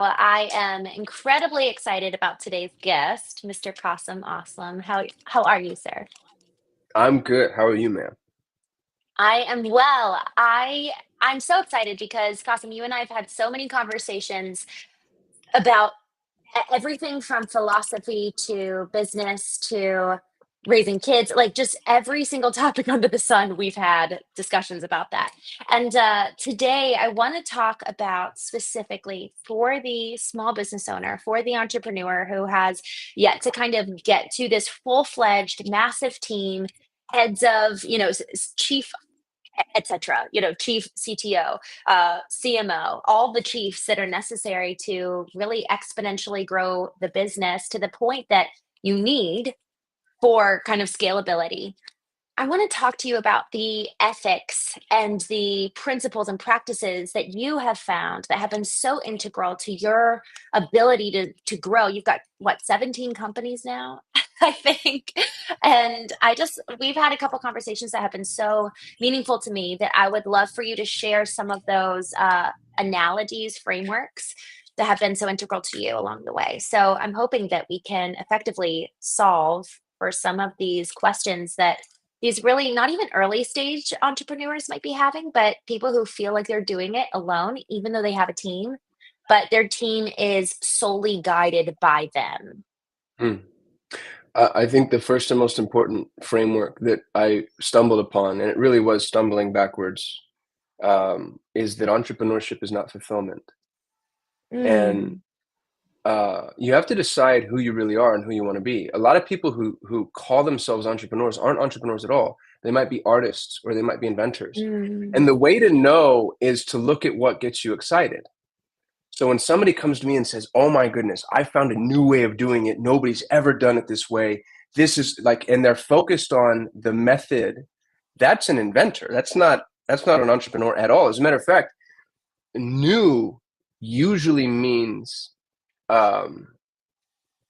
Well, I am incredibly excited about today's guest, Mr. Kasim Aslam. How are you, sir? I'm good. How are you, man? I am well. I'm so excited because Kasim, you and I have had so many conversations about everything from philosophy to business to raising kids, like just every single topic under the sun, we've had discussions about that. And today I want to talk about specifically for the small business owner, for the entrepreneur who has yet to kind of get to this full-fledged massive team, heads of, chief etc., chief CTO, CMO, all the chiefs that are necessary to really exponentially grow the business to the point that you need for kind of scalability. I want to talk to you about the ethics and the principles and practices that you have found that have been so integral to your ability to grow. You've got what, 17 companies now, I think. And we've had a couple conversations that have been so meaningful to me that I would love for you to share some of those analogies, frameworks that have been so integral to you along the way. So I'm hoping that we can effectively solve for some of these questions that these really not even early stage entrepreneurs might be having, but people who feel like they're doing it alone, even though they have a team, but their team is solely guided by them. Hmm. I think the first and most important framework that I stumbled upon, and it really was stumbling backwards, is that entrepreneurship is not fulfillment. And Mm, you have to decide who you really are and who you want to be. A lot of people who call themselves entrepreneurs aren't entrepreneurs at all. They might be artists or they might be inventors. mm, And the way to know is to look at what gets you excited. So when somebody comes to me and says, "Oh my goodness, I found a new way of doing it. Nobody's ever done it this way. This is like," and they're focused on the method, that's an inventor. That's not an entrepreneur at all. As a matter of fact, new usually means um,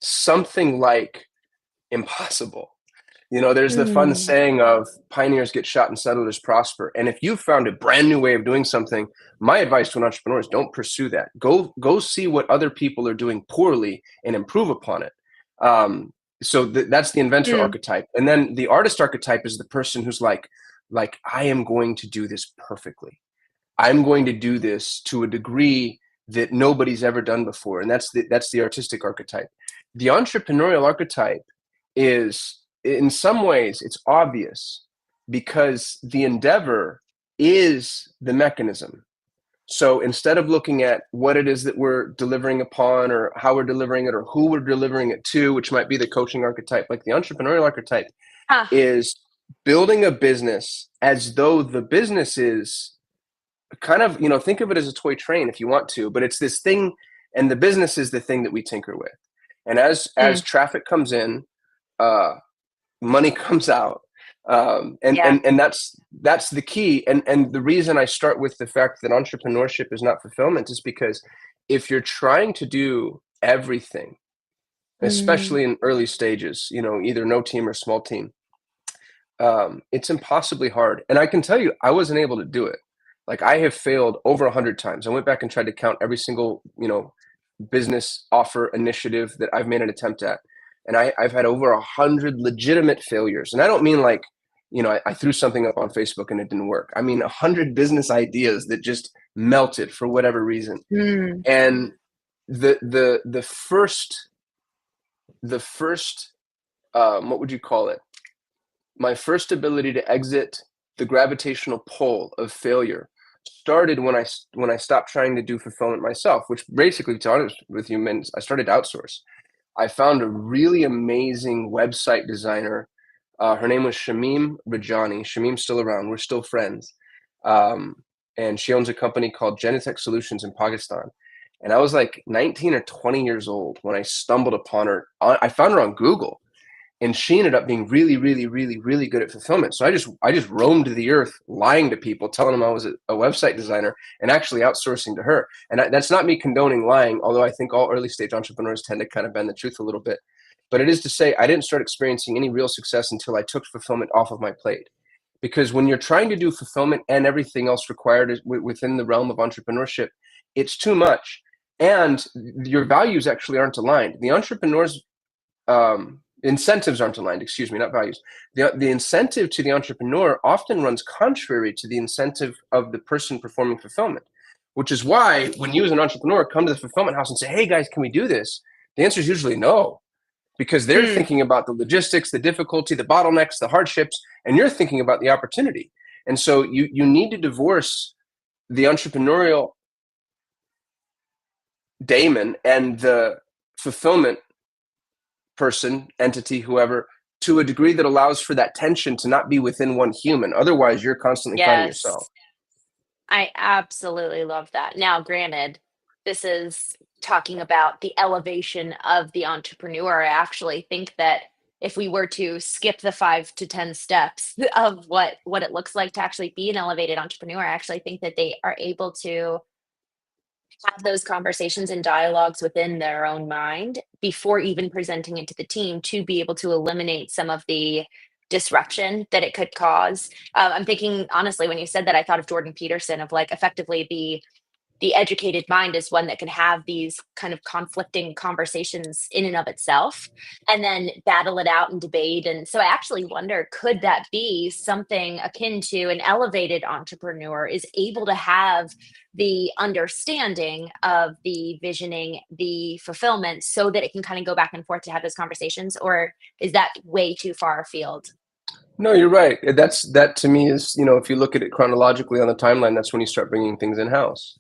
something like impossible. There's the fun mm. saying of pioneers get shot and settlers prosper. And if you found a brand new way of doing something, my advice to an entrepreneur is don't pursue that. Go see what other people are doing poorly and improve upon it. That's the inventor Mm. archetype. And then the artist archetype is the person who's like I am going to do this perfectly. I'm going to do this to a degree that nobody's ever done before. And that's the artistic archetype. The entrepreneurial archetype is, in some ways, it's obvious because the endeavor is the mechanism. So instead of looking at what it is that we're delivering upon or how we're delivering it or who we're delivering it to, which might be the coaching archetype, like the entrepreneurial archetype Ah, is building a business as though the business is kind of, think of it as a toy train if you want to, but it's this thing, and the business is the thing that we tinker with. And as mm. traffic comes in, uh, money comes out, and Yeah. and and that's the key. And the reason I start with the fact that entrepreneurship is not fulfillment is because if you're trying to do everything, Mm, especially in early stages, either no team or small team, it's impossibly hard. And I can tell you, I wasn't able to do it. Like I have failed over 100 times. I went back and tried to count every single, business offer initiative that I've made an attempt at. And I've had over 100 legitimate failures. And I don't mean like, I threw something up on Facebook and it didn't work. I mean, 100 business ideas that just melted for whatever reason. mm, And the first, what would you call it? My first ability to exit the gravitational pull of failure started when I stopped trying to do fulfillment myself, which basically, to be honest with you, means I started to outsource. I found a really amazing website designer. Her name was Shamim Rajani. Shamim's still around. We're still friends. Um, and she owns a company called Genetech Solutions in Pakistan. And I was like 19 or 20 years old when I stumbled upon her. I found her on Google, and she ended up being really, really, really, really good at fulfillment. So I just roamed the earth, lying to people, telling them I was a website designer, and actually outsourcing to her. And that's not me condoning lying, although I think all early stage entrepreneurs tend to kind of bend the truth a little bit. But it is to say, I didn't start experiencing any real success until I took fulfillment off of my plate. Because when you're trying to do fulfillment and everything else required within the realm of entrepreneurship, it's too much. and your values actually aren't aligned. The entrepreneur's incentives aren't aligned, excuse me, not values. The incentive to the entrepreneur often runs contrary to the incentive of the person performing fulfillment, which is why when you as an entrepreneur come to the fulfillment house and say, hey guys, can we do this? The answer is usually no, because they're Mm, thinking about the logistics, the difficulty, the bottlenecks, the hardships, and you're thinking about the opportunity. And so you need to divorce the entrepreneurial daemon and the fulfillment person, entity, whoever, to a degree that allows for that tension to not be within one human. Otherwise, you're constantly fighting yourself. yes. I absolutely love that. Now, granted, this is talking about the elevation of the entrepreneur. I actually think that if we were to skip the 5 to 10 steps of what it looks like to actually be an elevated entrepreneur, I actually think that they are able to have those conversations and dialogues within their own mind before even presenting it to the team to be able to eliminate some of the disruption that it could cause. I'm thinking honestly, when you said that, I thought of Jordan Peterson of like effectively the educated mind is one that can have these kind of conflicting conversations in and of itself and then battle it out and debate. And so I actually wonder, could that be something akin to an elevated entrepreneur is able to have the understanding of the visioning, the fulfillment, so that it can kind of go back and forth to have those conversations? Or is that way too far afield? No, you're right. That to me is, if you look at it chronologically on the timeline, that's when you start bringing things in house.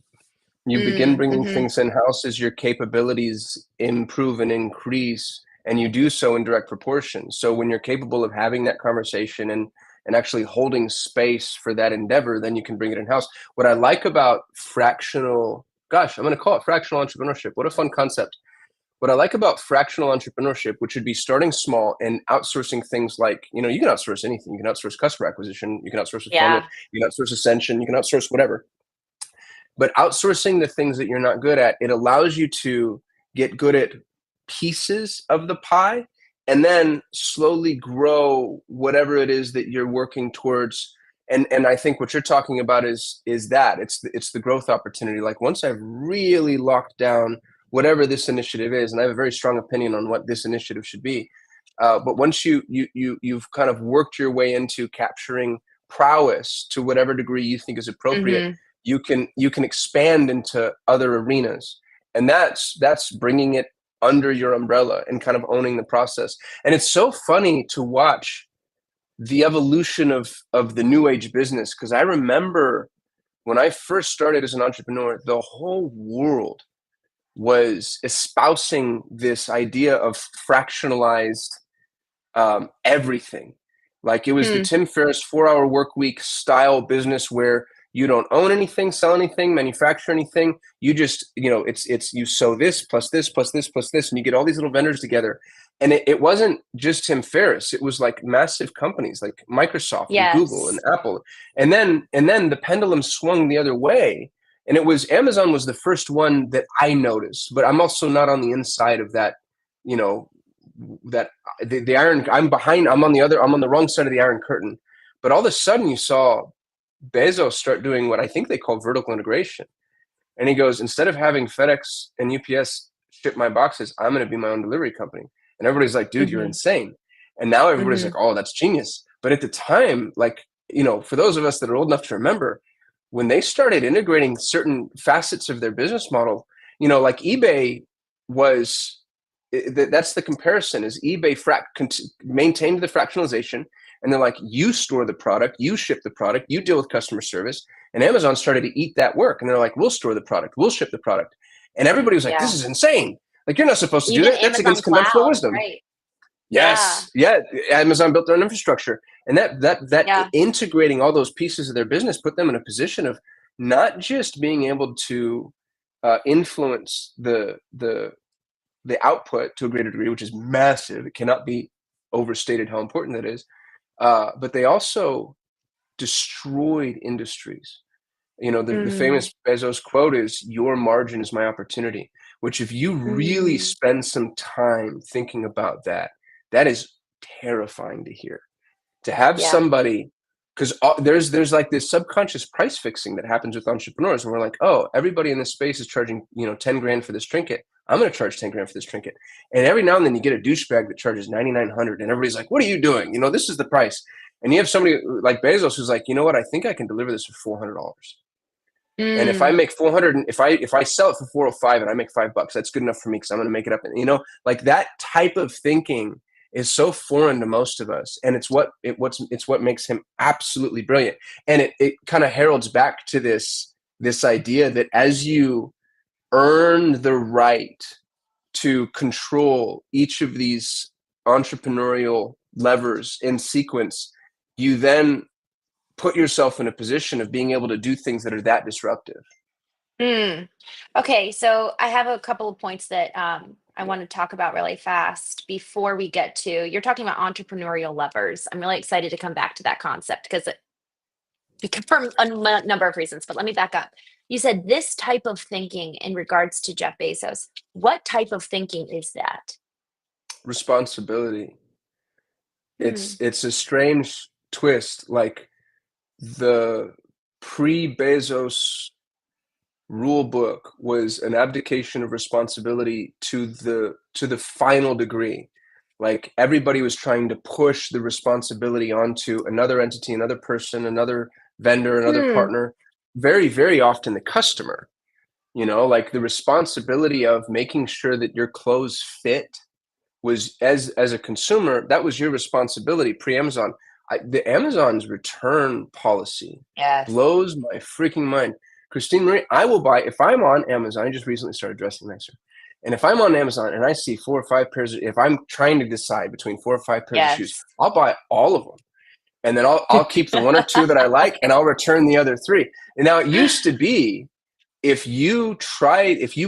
You begin Mm, bringing hmm. things in house as your capabilities improve and increase, and you do so in direct proportion. So when you're capable of having that conversation and actually holding space for that endeavor, then you can bring it in house. What I like about fractional, gosh, I'm going to call it fractional entrepreneurship. What a fun concept. What I like about fractional entrepreneurship, which would be starting small and outsourcing things like, you can outsource anything. You can outsource customer acquisition, you can outsource fulfillment, Yeah. you can outsource ascension, you can outsource whatever. But outsourcing the things that you're not good at, it allows you to get good at pieces of the pie and then slowly grow whatever it is that you're working towards. And I think what you're talking about is that it's the growth opportunity. Like once I've really locked down whatever this initiative is, and I have a very strong opinion on what this initiative should be. But once you've kind of worked your way into capturing prowess to whatever degree you think is appropriate, Hmm. you can expand into other arenas, and that's bringing it under your umbrella and kind of owning the process. And it's so funny to watch the evolution of the new age business, because I remember when I first started as an entrepreneur, the whole world was espousing this idea of fractionalized everything. Like it was the Hmm. Tim Ferriss 4 Hour Work Week style business where you don't own anything, sell anything, manufacture anything. You just, it's you sow this plus this plus this plus this, and you get all these little vendors together. And it wasn't just Tim Ferriss; it was like massive companies like Microsoft and Google and Yes. Apple. And then the pendulum swung the other way, and it was Amazon was the first one that I noticed. But I'm also not on the inside of that, you know, that the iron. I'm on the wrong side of the Iron Curtain. But all of a sudden, you saw Bezos start doing what I think they call vertical integration. And he goes, instead of having FedEx and UPS ship my boxes, I'm going to be my own delivery company. And everybody's like, dude, you're Hmm. insane. And now everybody's Hmm. like, oh, that's genius. But at the time, like, for those of us that are old enough to remember, when they started integrating certain facets of their business model, like eBay was, that's the comparison is eBay maintained the fractionalization, and they're like, you store the product, you ship the product, you deal with customer service. And Amazon started to eat that work, and they're like, we'll store the product, we'll ship the product. And everybody was like, this Yeah. is insane. Like, you're not supposed to do Even that. That's Amazon against conventional Cloud, wisdom. right? Yeah. Yes, yeah. Amazon built their own infrastructure, and that Yeah. integrating all those pieces of their business put them in a position of not just being able to influence the output to a greater degree, which is massive. It cannot be overstated how important that is. But they also destroyed industries. The Mm, famous Bezos quote is, your margin is my opportunity, which if you really mm, spend some time thinking about that, that is terrifying to hear. To have yeah. somebody because there's like this subconscious price fixing that happens with entrepreneurs, and we're like, oh, everybody in this space is charging 10 grand for this trinket. I'm going to charge 10 grand for this trinket. And every now and then you get a douchebag that charges 9,900, and everybody's like, what are you doing? This is the price. And you have somebody like Bezos who's like, you know what? I think I can deliver this for $400. And if I make 400, and if I sell it for 405 and I make $5, that's good enough for me because I'm going to make it up. And like that type of thinking is so foreign to most of us, and it's what makes him absolutely brilliant. And it kind of heralds back to this idea that as you earn the right to control each of these entrepreneurial levers in sequence, you then put yourself in a position of being able to do things that are that disruptive. Okay, so I have a couple of points that I want to talk about really fast before we get to, you're talking about entrepreneurial levers. I'm really excited to come back to that concept because for a number of reasons, but let me back up. You said this type of thinking in regards to Jeff Bezos. What type of thinking is that? Responsibility. It's a strange twist. Like the pre-Bezos rule book was an abdication of responsibility to the final degree. Like everybody was trying to push the responsibility onto another entity, another person, another vendor, another partner, very, very often the customer. Like the responsibility of making sure that your clothes fit was, as a consumer, that was your responsibility pre-Amazon. The Amazon's return policy blows my freaking mind. Christene Marie, I will buy, if I'm on Amazon, I just recently started dressing nicer. And if I'm on Amazon and I see 4 or 5 pairs, if I'm trying to decide between 4 or 5 pairs of shoes, I'll buy all of them. And then I'll keep the 1 or 2 that I like, and I'll return the other 3. And now it used to be, if you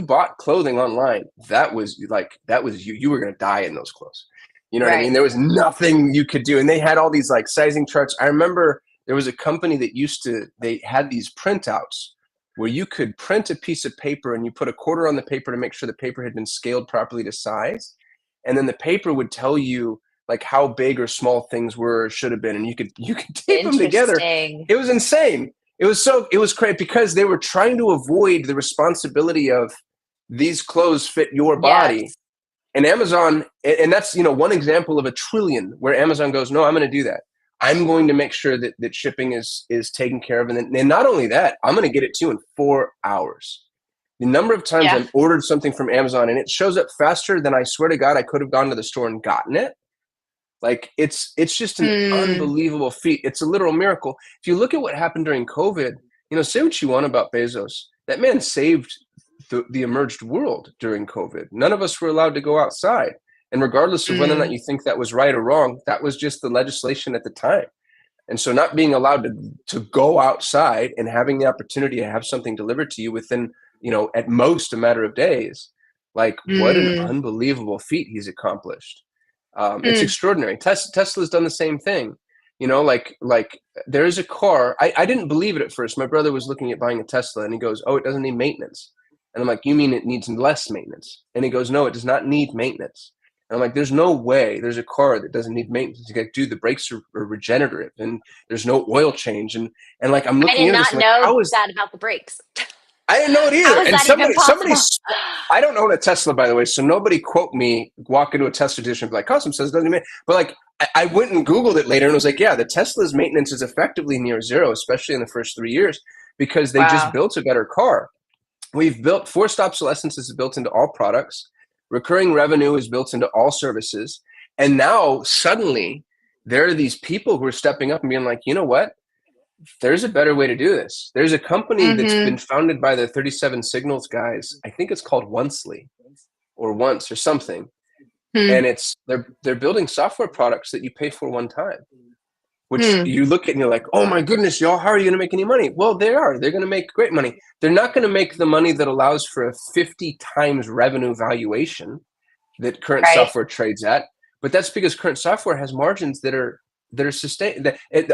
bought clothing online, that was you were going to die in those clothes. You know what I mean? There was nothing you could do. And they had all these like sizing charts. I remember there was a company that they had these printouts where you could print a piece of paper and you put a quarter on the paper to make sure the paper had been scaled properly to size. And then the paper would tell you like how big or small things were or should have been. And you could tape them together. It was insane. It was great because they were trying to avoid the responsibility of these clothes fit your body. And Amazon, and that's, one example of a trillion where Amazon goes, no, I'm going to do that. I'm going to make sure that shipping is taken care of. And not only that, I'm going to get it to you in 4 hours. The number of times I've ordered something from Amazon and it shows up faster than I swear to God I could have gone to the store and gotten it. Like it's just an unbelievable feat. It's a literal miracle. If you look at what happened during COVID, say what you want about Bezos. That man saved the emerged world during COVID. None of us were allowed to go outside. And regardless of whether or not you think that was right or wrong, that was just the legislation at the time. And so not being allowed to go outside and having the opportunity to have something delivered to you within, at most a matter of days, like what an unbelievable feat he's accomplished. It's extraordinary. Tesla's done the same thing. Like there is a car. I didn't believe it at first. My brother was looking at buying a Tesla and he goes, oh, it doesn't need maintenance. And I'm like, you mean it needs less maintenance? And he goes, no, it does not need maintenance. And I'm like, there's no way there's a car that doesn't need maintenance. You dude, the brakes are regenerative and there's no oil change. And like, I'm looking at this. I did not know that about the brakes. I didn't know it either. How is and that somebody, I don't own a Tesla, by the way, so nobody quote me, walk into a Tesla dealership and be like, Kasim says it doesn't mean. But like, I went and Googled it later and was like, yeah, the Tesla's maintenance is effectively near zero, especially in the first 3 years, because they just built a better car. We've built forced obsolescence is built into all products. Recurring revenue is built into all services. And now suddenly there are these people who are stepping up and being like, you know what? There's a better way to do this. There's a company that's been founded by the 37 Signals guys. I think it's called Once or something. And they're building software products that you pay for one time, which you look at and you're like, oh my goodness, y'all, how are you going to make any money? Well, they're going to make great money. They're not going to make the money that allows for a 50 times revenue valuation that current software trades at. But that's because current software has margins that are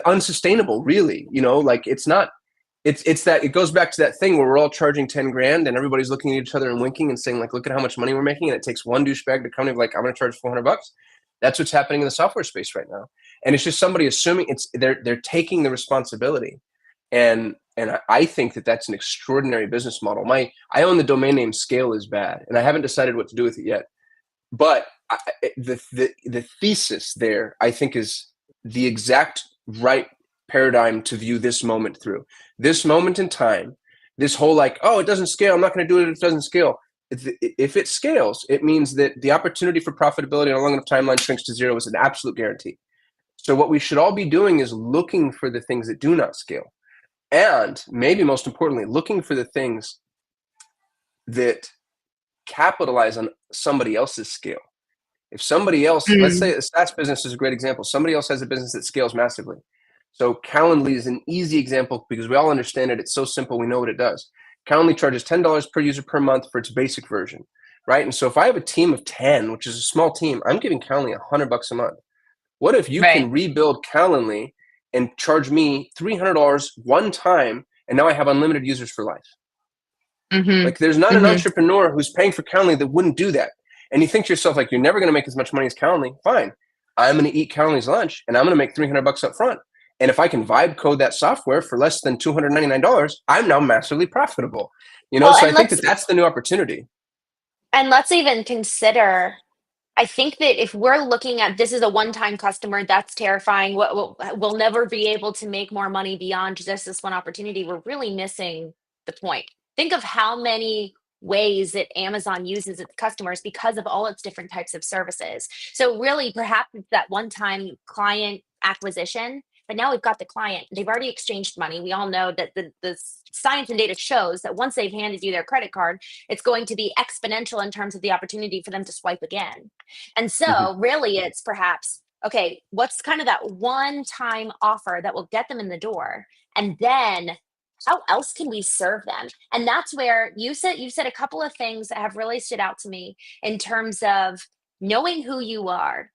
unsustainable, really. Like it's not, it's that it goes back to that thing where we're all charging 10 grand and everybody's looking at each other and winking and saying like, look at how much money we're making. And it takes one douchebag to come and be like, I'm going to charge $400. That's what's happening in the software space right now. And it's just somebody assuming they're taking the responsibility. And I think that that's an extraordinary business model. I own the domain name Scale is Bad, and I haven't decided what to do with it yet. But the thesis there, I think, is the exact right paradigm to view this moment through. This moment in time, this whole like, oh, it doesn't scale, I'm not going to do it if it doesn't scale. If it scales, it means that the opportunity for profitability on a long enough timeline shrinks to zero is an absolute guarantee. So what we should all be doing is looking for the things that do not scale. And maybe most importantly, looking for the things that capitalize on somebody else's scale. If somebody else, let's say a SaaS business is a great example. Somebody else has a business that scales massively. So Calendly is an easy example because we all understand it. It's so simple. We know what it does. Calendly charges $10 per user per month for its basic version, right? And so if I have a team of 10, which is a small team, I'm giving Calendly $100 a month. What if you Right. can rebuild Calendly and charge me $300 one time, and now I have unlimited users for life? Mm-hmm. Like, there's not an Mm-hmm. entrepreneur who's paying for Calendly that wouldn't do that. And you think to yourself, like, you're never going to make as much money as Calendly. Fine. I'm going to eat Calendly's lunch, and I'm going to make $300 up front. And if I can vibe code that software for less than $299, I'm now massively profitable. Well, So I think that that's the new opportunity. and let's even consider, I think that if we're looking at this is a one-time customer, that's terrifying. We'll never be able to make more money beyond just this one opportunity. We're really missing the point. Think of how many ways that Amazon uses its customers because of all its different types of services. So really, perhaps it's that one-time client acquisition, but now we've got the client. They've already exchanged money. We all know that the science and data shows that once they've handed you their credit card, it's going to be exponential in terms of the opportunity for them to swipe again. And Mm-hmm. so, really, it's perhaps, okay, what's kind of that one time offer that will get them in the door? And then how else can we serve them? And that's where you said a couple of things that have really stood out to me in terms of knowing who you are,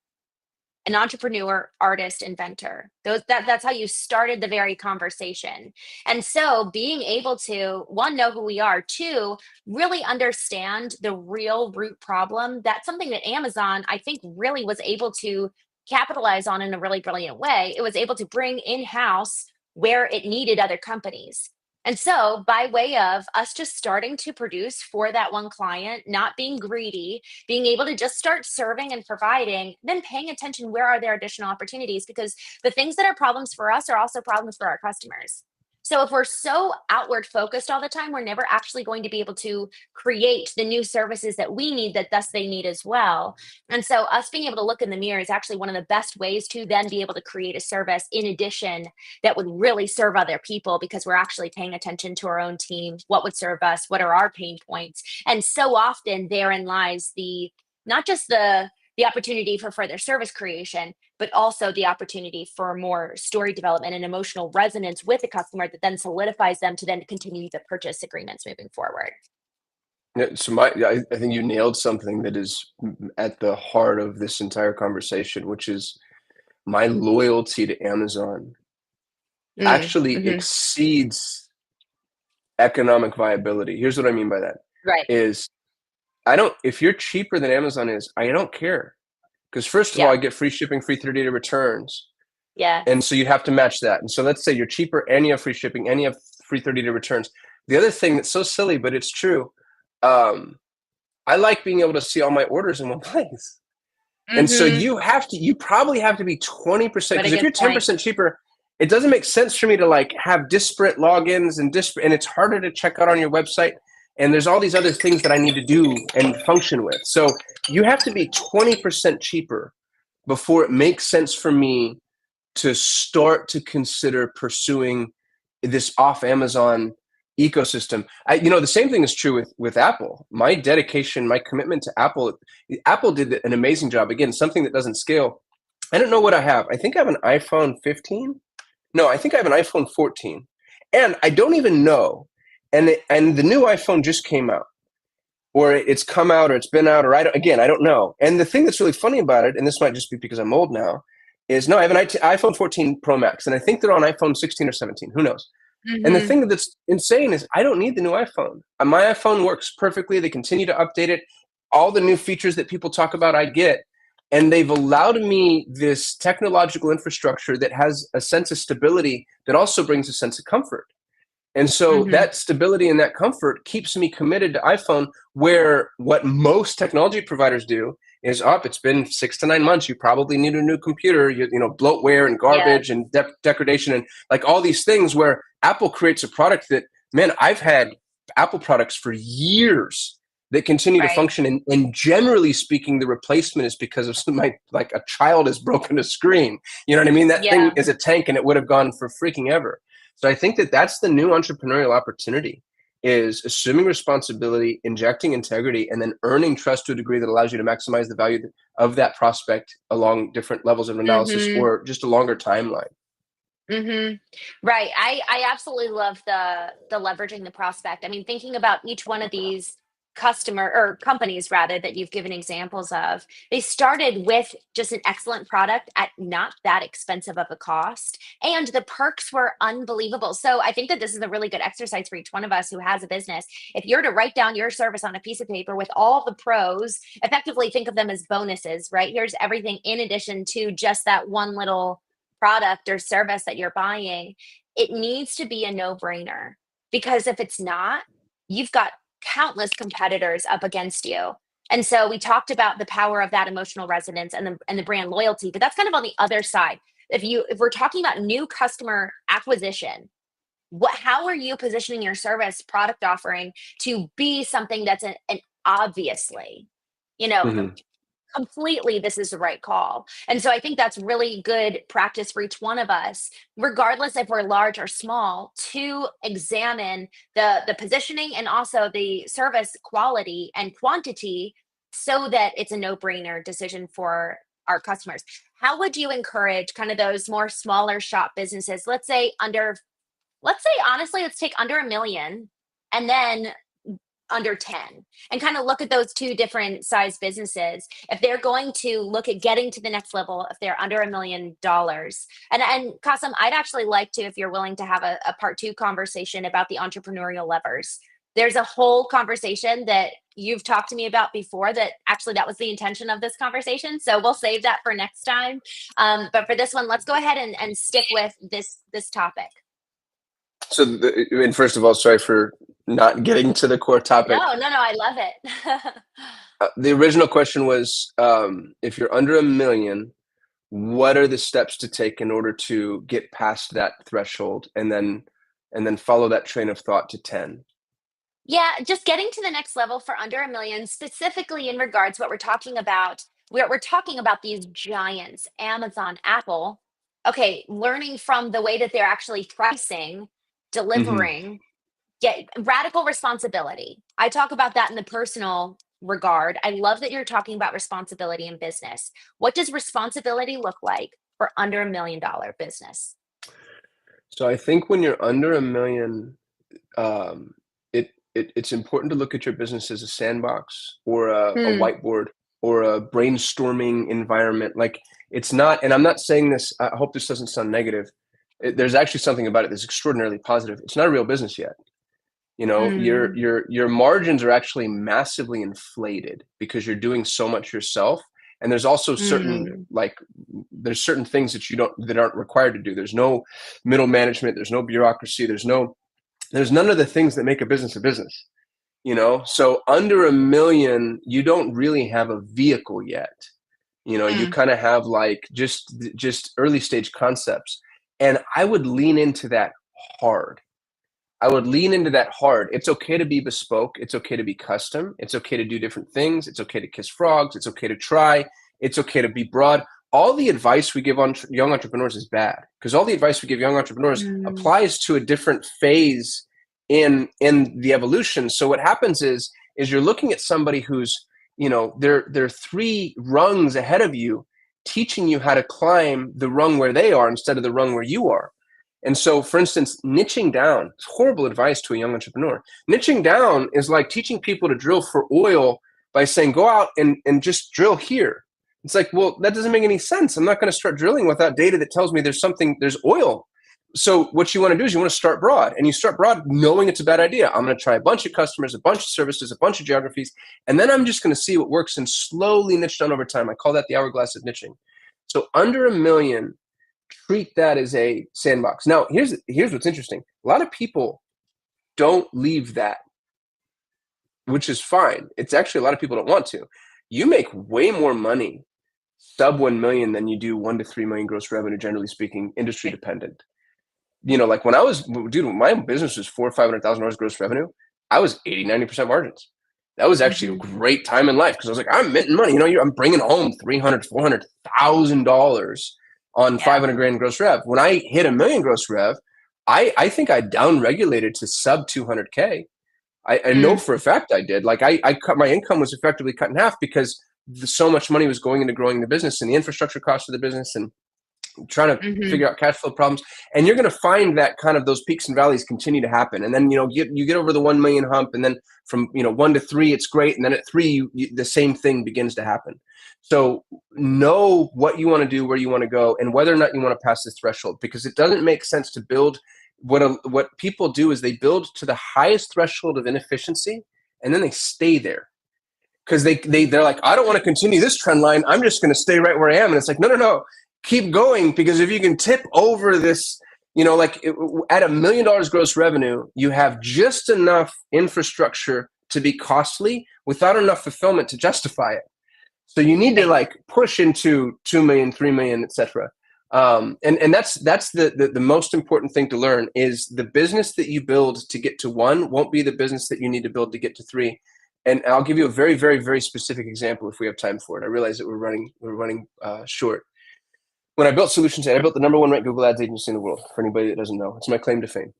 an entrepreneur, artist, inventor. That's how you started the very conversation. And so being able to, one, know who we are, two, really understand the real root problem. That's something that Amazon, I think, really was able to capitalize on in a really brilliant way. It was able to bring in-house where it needed other companies. And so, by way of us just starting to produce for that one client, not being greedy, being able to just start serving and providing, then paying attention, where are there additional opportunities? Because the things that are problems for us are also problems for our customers. So if we're so outward focused all the time, we're never actually going to be able to create the new services that we need, that thus they need as well. And so us being able to look in the mirror is actually one of the best ways to then be able to create a service in addition that would really serve other people, because we're actually paying attention to our own team. What would serve us? What are our pain points? And so often therein lies the, not just the opportunity for further service creation, but also the opportunity for more story development and emotional resonance with the customer that then solidifies them to then continue the purchase agreements moving forward. Yeah, so I think you nailed something that is at the heart of this entire conversation, which is my loyalty to Amazon actually Mm-hmm. exceeds economic viability. Here's what I mean by that Right. is if you're cheaper than Amazon is, I don't care. Because first of all, Yeah. I get free shipping, free 30-day returns. And Yes. so you have to match that. And so let's say you're cheaper and you have free shipping and you have free 30-day returns. The other thing that's so silly, but it's true, I like being able to see all my orders in one place. And so Mm-hmm. you probably have to be 20%, What a because if good you're point. 10% cheaper, it doesn't make sense for me to like have disparate logins and it's harder to check out on your website. And there's all these other things that I need to do and function with. So you have to be 20% cheaper before it makes sense for me to start to consider pursuing this off Amazon ecosystem. The same thing is true with Apple. My dedication, my commitment to Apple did an amazing job. Again, something that doesn't scale. I don't know what I have. I think I have an iPhone 15. No, I think I have an iPhone 14. And I don't even know. And the new iPhone just came out, or it's come out, or it's been out, or I don't know. And the thing that's really funny about it, and this might just be because I'm old now, is no, I have an iPhone 14 Pro Max, and I think they're on iPhone 16 or 17. Who knows? And the Mm-hmm. thing that's insane is I don't need the new iPhone. My iPhone works perfectly. They continue to update it. All the new features that people talk about, I get. And they've allowed me this technological infrastructure that has a sense of stability that also brings a sense of comfort. And so Mm-hmm. that stability and that comfort keeps me committed to iPhone, where what most technology providers do is, it's been 6 to 9 months. You probably need a new computer, bloatware and Yeah. garbage and degradation and like all these things, where Apple creates a product that, man, I've had Apple products for years that continue to Right. function. And generally speaking, the replacement is because of like a child has broken a screen. You know what I mean? That thing Yeah. is a tank and it would have gone for freaking ever. So I think that that's the new entrepreneurial opportunity, is assuming responsibility, injecting integrity, and then earning trust to a degree that allows you to maximize the value of that prospect along different levels of analysis Mm-hmm. or just a longer timeline. Mm-hmm. Right. I absolutely love the leveraging the prospect. I mean, thinking about each one of these customer or companies rather that you've given examples of, they started with just an excellent product at not that expensive of a cost, and the perks were unbelievable. So I think that this is a really good exercise for each one of us who has a business. If you're to write down your service on a piece of paper with all the pros, effectively think of them as bonuses, right? Here's everything in addition to just that one little product or service that you're buying. It needs to be a no-brainer, because if it's not, you've got countless competitors up against you. And so we talked about the power of that emotional resonance and the brand loyalty, but that's kind of on the other side. If we're talking about new customer acquisition, how are you positioning your service product offering to be something that's an obviously, you know, Mm-hmm. completely this is the right call. And so I think that's really good practice for each one of us, regardless if we're large or small, to examine the positioning and also the service quality and quantity, so that it's a no-brainer decision for our customers. How would you encourage kind of those more smaller shop businesses, let's say honestly, let's take under a million and then under 10, and kind of look at those two different size businesses, if they're going to look at getting to the next level, if they're under $1 million. And Kasim, I'd actually like to, if you're willing to have a part two conversation about the entrepreneurial levers. There's a whole conversation that you've talked to me about before, that actually that was the intention of this conversation, so we'll save that for next time. But for this one, let's go ahead and stick with this topic. So, and first of all, sorry for not getting to the core topic. No, no, no, I love it. The original question was, if you're under a million, what are the steps to take in order to get past that threshold, and then follow that train of thought to 10? Yeah, just getting to the next level for under a million, specifically in regards what we're talking about. We're talking about these giants, Amazon, Apple. Okay, learning from the way that they're actually pricing, Mm-hmm. delivering, get radical responsibility. I talk about that in the personal regard. I love that you're talking about responsibility in business. What does responsibility look like for under $1 million business? So I think when you're under a million, um, it's important to look at your business as a sandbox or a Hmm. whiteboard or a brainstorming environment. Like, it's not, and I'm not saying this, I hope this doesn't sound negative. There's actually something about it that's extraordinarily positive. It's not a real business yet. Hmm. Your margins are actually massively inflated because you're doing so much yourself. And there's also Hmm. there's certain things that aren't required to do. There's no middle management, there's no bureaucracy, there's none of the things that make a business a business. So under a million, you don't really have a vehicle yet. You Hmm. kind of have like just early stage concepts. And I would lean into that hard. It's okay to be bespoke. It's okay to be custom. It's okay to do different things. It's okay to kiss frogs. It's okay to try. It's okay to be broad. All the advice we give on young entrepreneurs is bad, because all the advice we give young entrepreneurs Hmm. applies to a different phase in the evolution. So what happens is you're looking at somebody who's, they're three rungs ahead of you, teaching you how to climb the rung where they are instead of the rung where you are. And so, for instance, niching down is horrible advice to a young entrepreneur. Niching down is like teaching people to drill for oil by saying, go out and just drill here. It's like, well, that doesn't make any sense. I'm not going to start drilling without data that tells me there's oil. So what you want to do is you want to start broad, and you start broad knowing it's a bad idea. I'm going to try a bunch of customers, a bunch of services, a bunch of geographies, and then I'm just going to see what works and slowly niche down over time. I call that the hourglass of niching. So under 1 million, treat that as a sandbox. Now, here's what's interesting. A lot of people don't leave that, which is fine. It's actually a lot of people don't want to. You make way more money sub 1 million than you do 1 to 3 million gross revenue, generally speaking, industry dependent. Like when I was, dude, my business was $400,000 or $500,000 gross revenue. I was 80, 90% margins. That was actually a great time in life because I was like, I'm minting money. I'm bringing home $300,000, $400,000 on 500 grand gross rev. When I hit 1 million gross rev, I think I down regulated to sub 200K. I know for a fact I did. Like I cut, my income was effectively cut in half because so much money was going into growing the business and the infrastructure cost of the business and trying to figure out cash flow problems. And you're going to find that kind of those peaks and valleys continue to happen. And then, you get over the 1 million hump, and then from, 1 to 3, it's great. And then at 3, the same thing begins to happen. So know what you want to do, where you want to go, and whether or not you want to pass this threshold, because it doesn't make sense to build. What people do is they build to the highest threshold of inefficiency, and then they stay there. Because they're like, I don't want to continue this trend line. I'm just going to stay right where I am. And it's like, no. Keep going, because if you can tip over this, at $1 million gross revenue, you have just enough infrastructure to be costly without enough fulfillment to justify it. So you need to push into 2 million, 3 million, etc. And that's the most important thing to learn is the business that you build to get to 1 won't be the business that you need to build to get to 3. And I'll give you a very, very, very specific example if we have time for it. I realize that we're running short. When I built Solutions 8, I built the #1 ranked Google Ads agency in the world, for anybody that doesn't know. It's my claim to fame.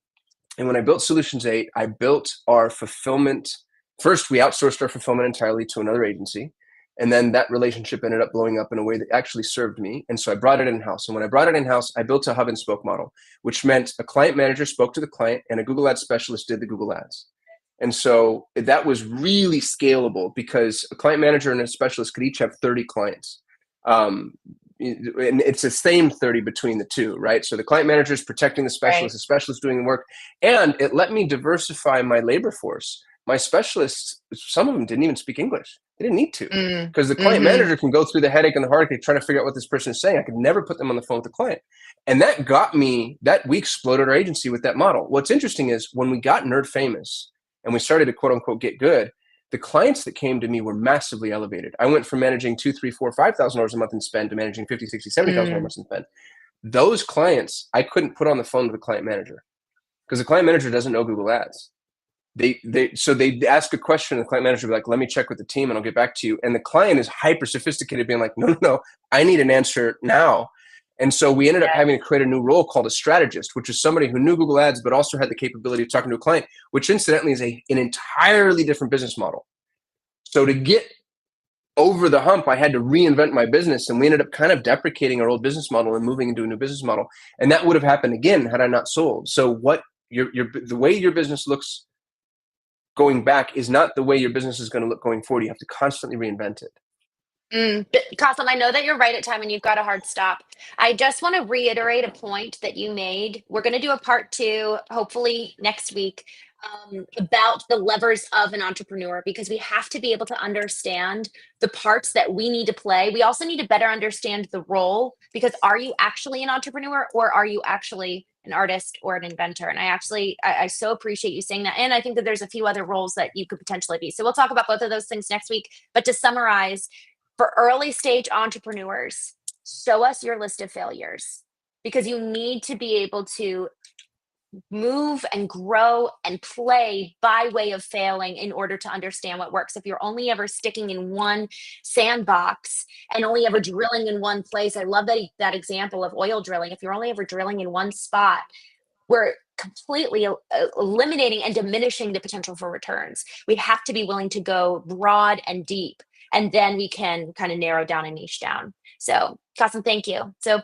And when I built Solutions 8, I built our fulfillment. First, we outsourced our fulfillment entirely to another agency. And then that relationship ended up blowing up in a way that actually served me. And so I brought it in-house. And when I brought it in-house, I built a hub and spoke model, which meant a client manager spoke to the client and a Google Ads specialist did the Google Ads. And so that was really scalable because a client manager and a specialist could each have 30 clients. And it's the same 30 between the two, right? So the client manager is protecting the specialist, the specialist doing the work. And it let me diversify my labor force. My specialists, some of them didn't even speak English. They didn't need to, because the client manager can go through the headache and the heartache trying to figure out what this person is saying. I could never put them on the phone with the client. And that got me, that we exploded our agency with that model. What's interesting is when we got nerd famous and we started to quote unquote get good, the clients that came to me were massively elevated. I went from managing $2,000, $3,000, $4,000, $5,000 a month in spend to managing $50,000, $60,000, $70,000 a month in spend. Those clients, I couldn't put on the phone with the client manager because the client manager doesn't know Google Ads. So they ask a question, and the client manager will be like, let me check with the team and I'll get back to you. And the client is hyper sophisticated, being like, no, I need an answer now. And so we ended up having to create a new role called a strategist, which is somebody who knew Google Ads, but also had the capability of talking to a client, which incidentally is an entirely different business model. So to get over the hump, I had to reinvent my business, and we ended up kind of deprecating our old business model and moving into a new business model. And that would have happened again had I not sold. So what the way your business looks going back is not the way your business is going to look going forward. You have to constantly reinvent it. Kasim, I know that you're right at time and you've got a hard stop. I just want to reiterate a point that you made. We're going to do a part 2, hopefully next week, about the levers of an entrepreneur, because we have to be able to understand the parts that we need to play. We also need to better understand the role, because are you actually an entrepreneur or are you actually an artist or an inventor? And I so appreciate you saying that. And I think that there's a few other roles that you could potentially be. So we'll talk about both of those things next week. But to summarize, for early stage entrepreneurs, show us your list of failures, because you need to be able to move and grow and play by way of failing in order to understand what works. If you're only ever sticking in one sandbox and only ever drilling in one place, I love that example of oil drilling. If you're only ever drilling in one spot, we're completely eliminating and diminishing the potential for returns. We have to be willing to go broad and deep, and then we can kind of narrow down and niche down. So, Kasim, thank you. So